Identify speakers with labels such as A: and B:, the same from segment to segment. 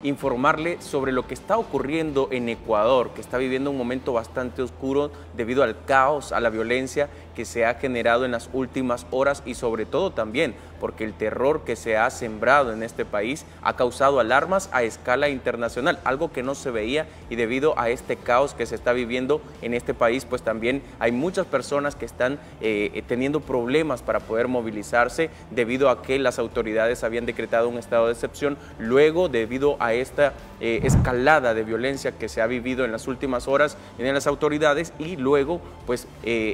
A: Informarle sobre lo que está ocurriendo en Ecuador, que está viviendo un momento bastante oscuro debido al caos, a la violencia que se ha generado en las últimas horas y sobre todo también porque el terror que se ha sembrado en este país ha causado alarmas a escala internacional, algo que no se veía, y debido a este caos que se está viviendo en este país, pues también hay muchas personas que están teniendo problemas para poder movilizarse debido a que las autoridades habían decretado un estado de excepción luego debido a esta escalada de violencia que se ha vivido en las últimas horas en las autoridades, y luego pues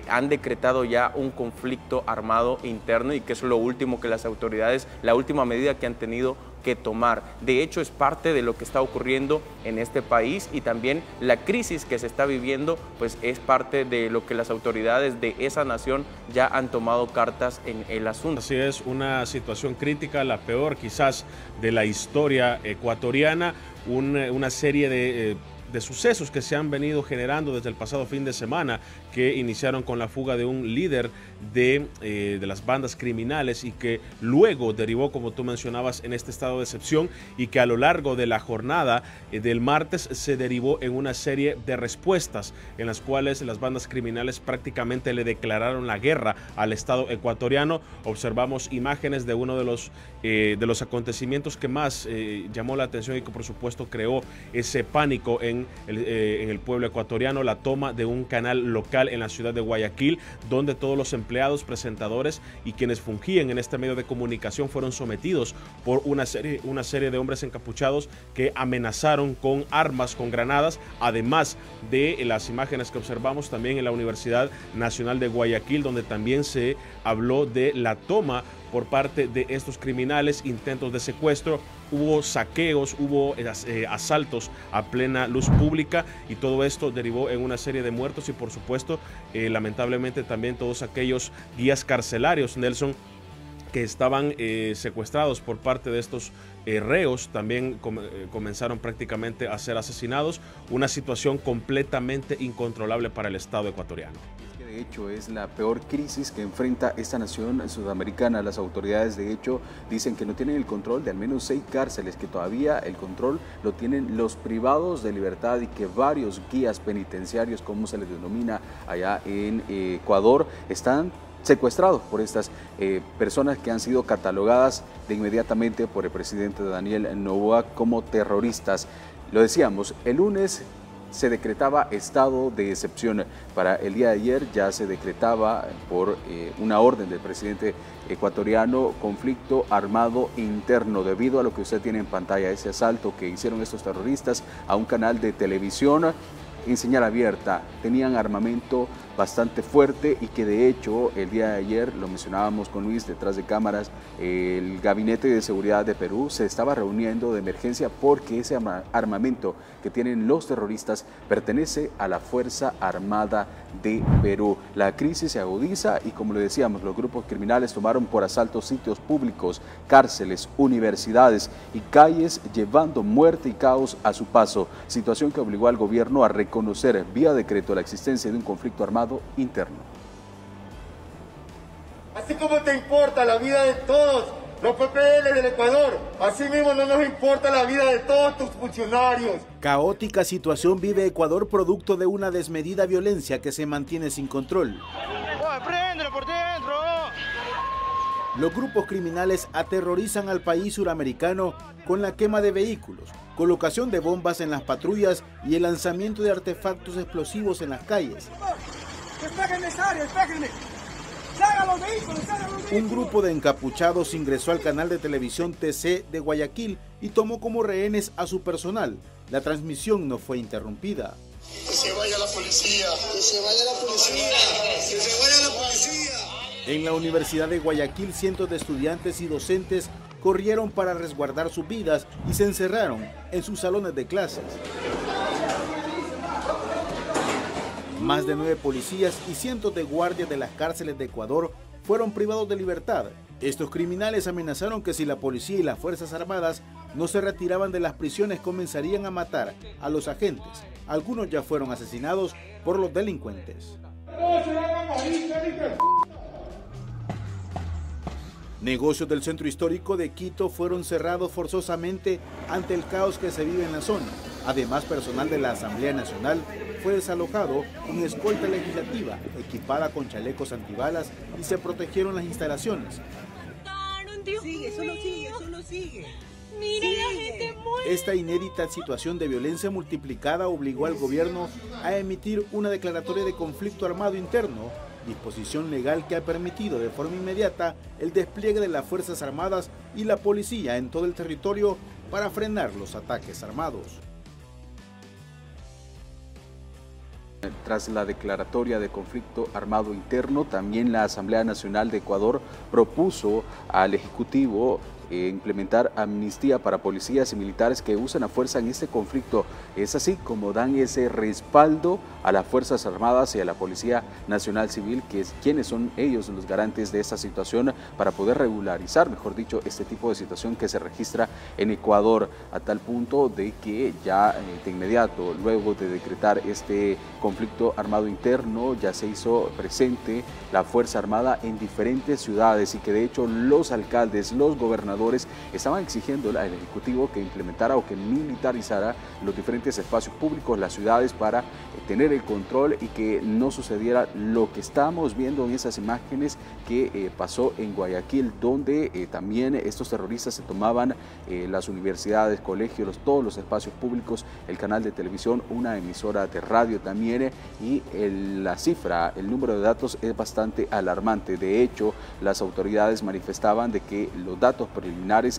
A: han decretado ya un conflicto armado interno, y que es lo último que las autoridades, la última medida que han tenido que tomar. De hecho, es parte de lo que está ocurriendo en este país, y también la crisis que se está viviendo pues es parte de lo que las autoridades de esa nación ya han tomado cartas en el asunto.
B: Así es, una situación crítica, la peor quizás de la historia ecuatoriana, una serie de sucesos que se han venido generando desde el pasado fin de semana, que iniciaron con la fuga de un líder de las bandas criminales y que luego derivó, como tú mencionabas, en este estado de excepción, y que a lo largo de la jornada del martes se derivó en una serie de respuestas en las cuales las bandas criminales prácticamente le declararon la guerra al Estado ecuatoriano. Observamos imágenes de uno de los acontecimientos que más llamó la atención y que por supuesto creó ese pánico en el pueblo ecuatoriano: la toma de un canal local en la ciudad de Guayaquil, donde todos los empleados, presentadores y quienes fungían en este medio de comunicación fueron sometidos por una serie de hombres encapuchados que amenazaron con armas, con granadas, además de las imágenes que observamos también en la Universidad Nacional de Guayaquil, donde también se habló de la toma por parte de estos criminales, intentos de secuestro, hubo saqueos, hubo asaltos a plena luz pública, y todo esto derivó en una serie de muertos y por supuesto lamentablemente también todos aquellos guías carcelarios, Nelson, que estaban secuestrados por parte de estos reos, también comenzaron prácticamente a ser asesinados. Una situación completamente incontrolable para el Estado ecuatoriano.
C: De hecho, es la peor crisis que enfrenta esta nación sudamericana. Las autoridades, de hecho, dicen que no tienen el control de al menos 6 cárceles, que todavía el control lo tienen los privados de libertad, y que varios guías penitenciarios, como se les denomina allá en Ecuador, están secuestrados por estas personas que han sido catalogadas de inmediatamente por el presidente Daniel Noboa como terroristas. Lo decíamos, el lunes se decretaba estado de excepción. Para el día de ayer ya se decretaba por una orden del presidente ecuatoriano conflicto armado interno, debido a lo que usted tiene en pantalla, ese asalto que hicieron estos terroristas a un canal de televisión en señal abierta. Tenían armamento bastante fuerte, y que de hecho el día de ayer, lo mencionábamos con Luis detrás de cámaras, el Gabinete de Seguridad de Perú se estaba reuniendo de emergencia porque ese armamento que tienen los terroristas pertenece a la Fuerza Armada de Perú. La crisis se agudiza y, como le decíamos, los grupos criminales tomaron por asalto sitios públicos, cárceles, universidades y calles, llevando muerte y caos a su paso, situación que obligó al gobierno a reconocer vía decreto la existencia de un conflicto armado interno.
D: Así como te importa la vida de todos los PPL del Ecuador, así mismo no nos importa la vida de todos tus funcionarios.
E: Caótica situación vive Ecuador producto de una desmedida violencia que se mantiene sin control.
D: ¡Préndelo por dentro!
E: Los grupos criminales aterrorizan al país suramericano con la quema de vehículos, colocación de bombas en las patrullas y el lanzamiento de artefactos explosivos en las calles. Un grupo de encapuchados ingresó al canal de televisión TC de Guayaquil y tomó como rehenes a su personal. La transmisión no fue interrumpida.
D: ¡Que se vaya la policía! ¡Que se vaya la policía! ¡Que se vaya la policía!
E: En la Universidad de Guayaquil, cientos de estudiantes y docentes corrieron para resguardar sus vidas y se encerraron en sus salones de clases. Más de 9 policías y cientos de guardias de las cárceles de Ecuador fueron privados de libertad. Estos criminales amenazaron que si la policía y las Fuerzas Armadas no se retiraban de las prisiones, comenzarían a matar a los agentes. Algunos ya fueron asesinados por los delincuentes. Negocios del centro histórico de Quito fueron cerrados forzosamente ante el caos que se vive en la zona. Además, personal de la Asamblea Nacional fue desalojado con escolta legislativa equipada con chalecos antibalas y se protegieron las instalaciones.
F: Sigue, solo sigue.
G: Mira, la gente muere.
E: Esta inédita situación de violencia multiplicada obligó al gobierno a emitir una declaratoria de conflicto armado interno, disposición legal que ha permitido de forma inmediata el despliegue de las Fuerzas Armadas y la policía en todo el territorio para frenar los ataques armados.
C: Tras la declaratoria de conflicto armado interno, también la Asamblea Nacional de Ecuador propuso al Ejecutivo implementar amnistía para policías y militares que usan la fuerza en este conflicto. Es así como dan ese respaldo a las Fuerzas Armadas y a la Policía Nacional Civil, que es quienes son ellos los garantes de esta situación para poder regularizar, mejor dicho, este tipo de situación que se registra en Ecuador, a tal punto de que ya de inmediato, luego de decretar este conflicto armado interno, ya se hizo presente la Fuerza Armada en diferentes ciudades y que de hecho los alcaldes, los gobernadores estaban exigiendo al Ejecutivo que implementara o que militarizara los diferentes espacios públicos, las ciudades, para tener el control y que no sucediera lo que estamos viendo en esas imágenes que pasó en Guayaquil, donde también estos terroristas se tomaban las universidades, colegios, todos los espacios públicos, el canal de televisión, una emisora de radio también, y la cifra, el número de datos es bastante alarmante. De hecho, las autoridades manifestaban de que los datos preliminares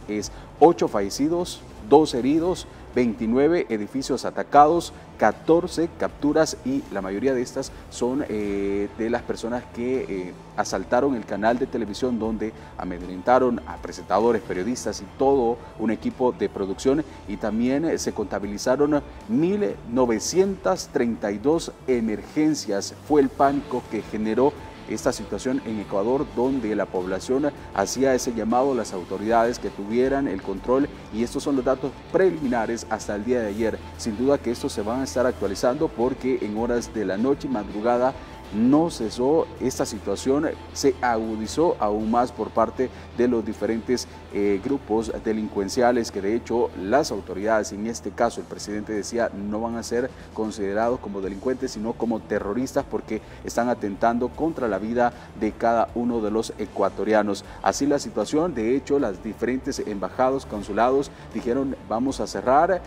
C: es 8 fallecidos, 2 heridos, 29 edificios atacados, 14 capturas, y la mayoría de estas son de las personas que asaltaron el canal de televisión, donde amedrentaron a presentadores, periodistas y todo un equipo de producción, y también se contabilizaron 1.932 emergencias. Fue el pánico que generó esta situación en Ecuador, donde la población hacía ese llamado a las autoridades que tuvieran el control, y estos son los datos preliminares hasta el día de ayer. Sin duda que estos se van a estar actualizando, porque en horas de la noche y madrugada no cesó esta situación, se agudizó aún más por parte de los diferentes grupos delincuenciales, que de hecho las autoridades, en este caso el presidente decía, no van a ser considerados como delincuentes sino como terroristas, porque están atentando contra la vida de cada uno de los ecuatorianos. Así la situación. De hecho, las diferentes embajadas, consulados dijeron, vamos a cerrar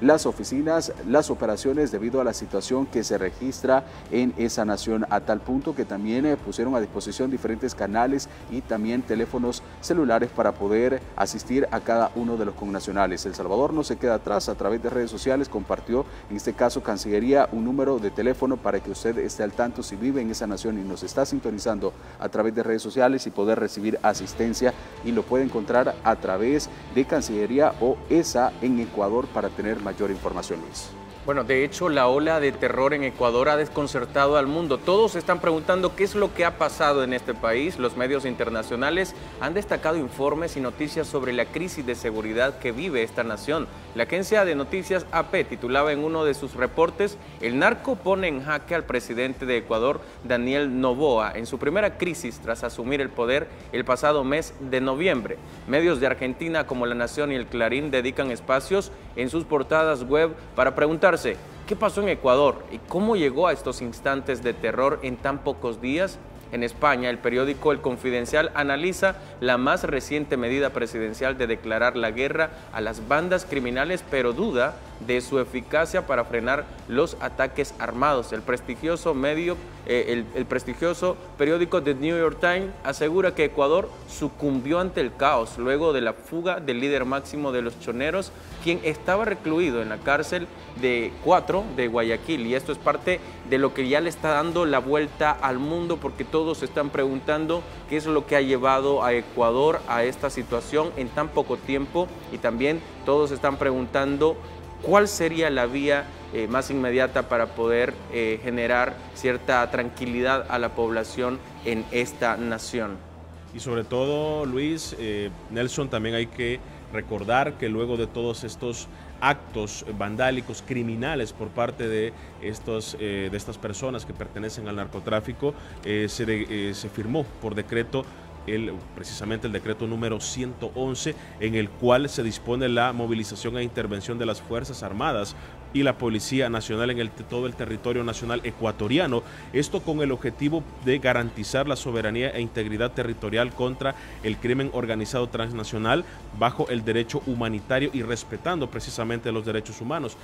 C: las oficinas, las operaciones, debido a la situación que se registra en esa nación, a tal punto que también pusieron a disposición diferentes canales y también teléfonos celulares para poder asistir a cada uno de los connacionales. El Salvador no se queda atrás. A través de redes sociales compartió, en este caso Cancillería, un número de teléfono para que usted esté al tanto si vive en esa nación y nos está sintonizando a través de redes sociales, y poder recibir asistencia, y lo puede encontrar a través de Cancillería o ESA en Ecuador para tener mayor información, Luis.
A: Bueno, de hecho, la ola de terror en Ecuador ha desconcertado al mundo. Todos se están preguntando qué es lo que ha pasado en este país. Los medios internacionales han destacado informes y noticias sobre la crisis de seguridad que vive esta nación. La agencia de noticias AP titulaba en uno de sus reportes: el narco pone en jaque al presidente de Ecuador, Daniel Noboa, en su primera crisis tras asumir el poder el pasado mes de noviembre. Medios de Argentina como La Nación y El Clarín dedican espacios en sus portadas web para preguntarse ¿qué pasó en Ecuador y cómo llegó a estos instantes de terror en tan pocos días? En España, el periódico El Confidencial analiza la más reciente medida presidencial de declarar la guerra a las bandas criminales, pero duda de su eficacia para frenar los ataques armados. El prestigioso periódico The New York Times asegura que Ecuador sucumbió ante el caos luego de la fuga del líder máximo de los choneros, quien estaba recluido en la cárcel de 4 de Guayaquil, y esto es parte de lo que ya le está dando la vuelta al mundo, porque todos se están preguntando qué es lo que ha llevado a Ecuador a esta situación en tan poco tiempo, y también todos están preguntando cuál sería la vía más inmediata para poder generar cierta tranquilidad a la población en esta nación.
B: Y sobre todo, Luis, Nelson, también hay que recordar que luego de todos estos actos vandálicos, criminales por parte de estas personas que pertenecen al narcotráfico, se firmó por decreto precisamente el decreto número 111, en el cual se dispone la movilización e intervención de las Fuerzas Armadas y la Policía Nacional en todo el territorio nacional ecuatoriano, esto con el objetivo de garantizar la soberanía e integridad territorial contra el crimen organizado transnacional bajo el derecho humanitario y respetando precisamente los derechos humanos.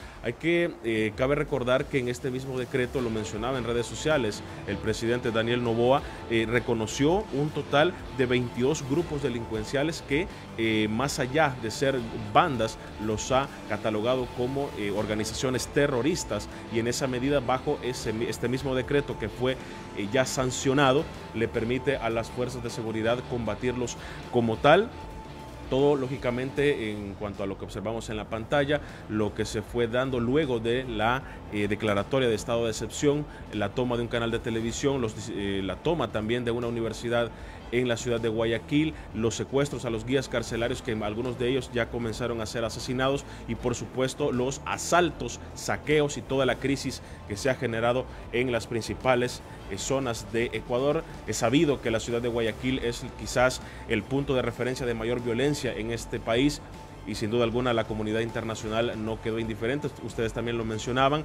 B: Cabe recordar que en este mismo decreto, lo mencionaba en redes sociales, el presidente Daniel Noboa reconoció un total de 22 grupos delincuenciales que más allá de ser bandas, los ha catalogado como organizaciones terroristas, y en esa medida, bajo este mismo decreto que fue ya sancionado, le permite a las fuerzas de seguridad combatirlos como tal. Todo, lógicamente, en cuanto a lo que observamos en la pantalla, lo que se fue dando luego de la declaratoria de estado de excepción, la toma de un canal de televisión, la toma también de una universidad en la ciudad de Guayaquil, los secuestros a los guías carcelarios, que algunos de ellos ya comenzaron a ser asesinados, y por supuesto los asaltos, saqueos y toda la crisis que se ha generado en las principales zonas de Ecuador. Es sabido que la ciudad de Guayaquil es quizás el punto de referencia de mayor violencia en este país, y sin duda alguna la comunidad internacional no quedó indiferente. Ustedes también lo mencionaban.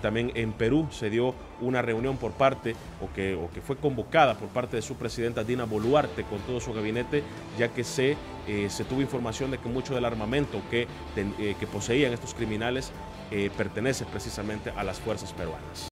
B: También en Perú se dio una reunión por parte, o que fue convocada por parte de su presidenta Dina Boluarte con todo su gabinete, ya que se tuvo información de que mucho del armamento que poseían estos criminales pertenece precisamente a las fuerzas peruanas.